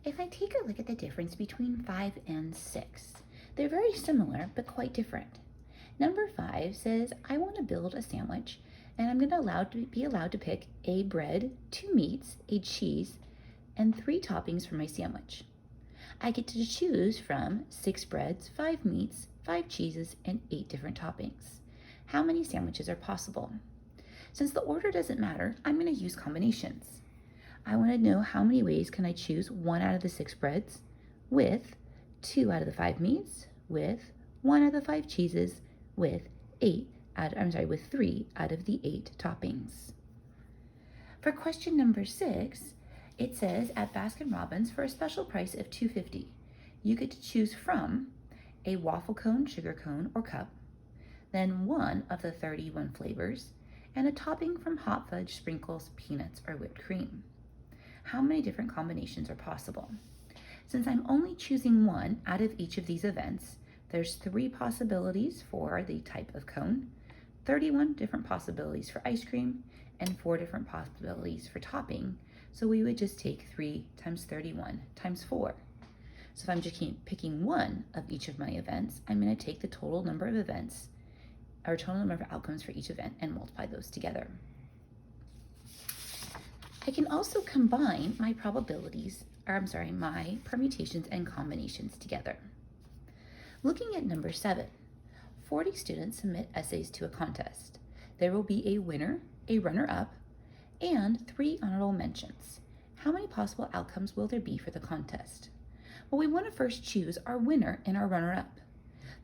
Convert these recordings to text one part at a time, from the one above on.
If I take a look at the difference between 5 and 6, they're very similar but quite different. Number 5 says, I want to build a sandwich and I'm going to be allowed to pick a bread, 2 meats, a cheese, and 3 toppings for my sandwich. I get to choose from 6 breads, 5 meats, 5 cheeses, and 8 different toppings. How many sandwiches are possible? Since the order doesn't matter, I'm going to use combinations. I want to know how many ways can I choose 1 out of the 6 breads, with 2 out of the 5 meats, with 1 out of the 5 cheeses, with 3 out of the 8 toppings. For question number 6, it says at Baskin-Robbins, for a special price of $2.50, you get to choose from a waffle cone, sugar cone, or cup, then 1 of the 31 flavors, and a topping from hot fudge, sprinkles, peanuts, or whipped cream. How many different combinations are possible? Since I'm only choosing 1 out of each of these events, there's 3 possibilities for the type of cone, 31 different possibilities for ice cream, and 4 different possibilities for topping. So we would just take 3 times 31 times 4. So if I'm just picking 1 of each of my events, I'm going to take the total number of events, or total number of outcomes for each event, and multiply those together. I can also combine my my permutations and combinations together. Looking at number 7, 40 students submit essays to a contest. There will be a winner, a runner-up, and 3 honorable mentions. How many possible outcomes will there be for the contest? Well, we want to first choose our winner and our runner-up.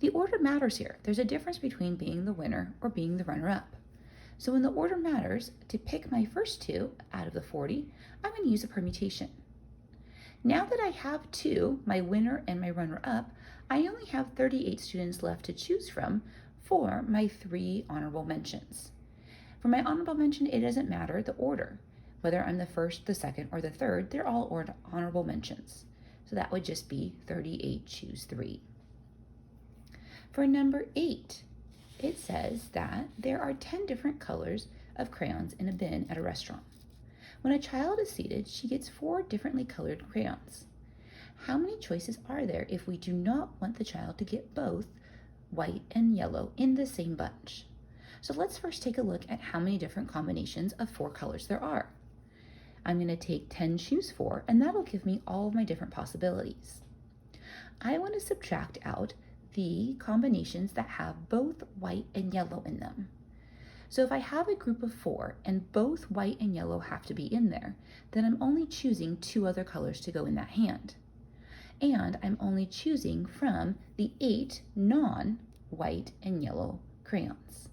The order matters here. There's a difference between being the winner or being the runner-up. So when the order matters, to pick my first 2 out of the 40, I'm going to use a permutation. Now that I have 2, my winner and my runner-up, I only have 38 students left to choose from for my 3 honorable mentions. For my honorable mention, it doesn't matter the order. Whether I'm the first, the second, or the third, they're all honorable mentions. So that would just be 38, choose 3. For number 8, it says that there are 10 different colors of crayons in a bin at a restaurant. When a child is seated, she gets 4 differently colored crayons. How many choices are there if we do not want the child to get both white and yellow in the same bunch? So let's first take a look at how many different combinations of 4 colors there are. I'm going to take 10 choose 4, and that'll give me all of my different possibilities. I want to subtract out the combinations that have both white and yellow in them. So if I have a group of 4 and both white and yellow have to be in there, then I'm only choosing 2 other colors to go in that hand. And I'm only choosing from the 8 non-white and yellow crayons.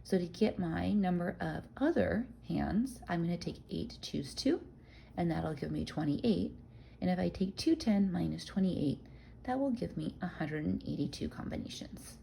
So to get my number of other hands, I'm going to take 8 choose 2, and that'll give me 28. And if I take 210 minus 28, that will give me 182 combinations.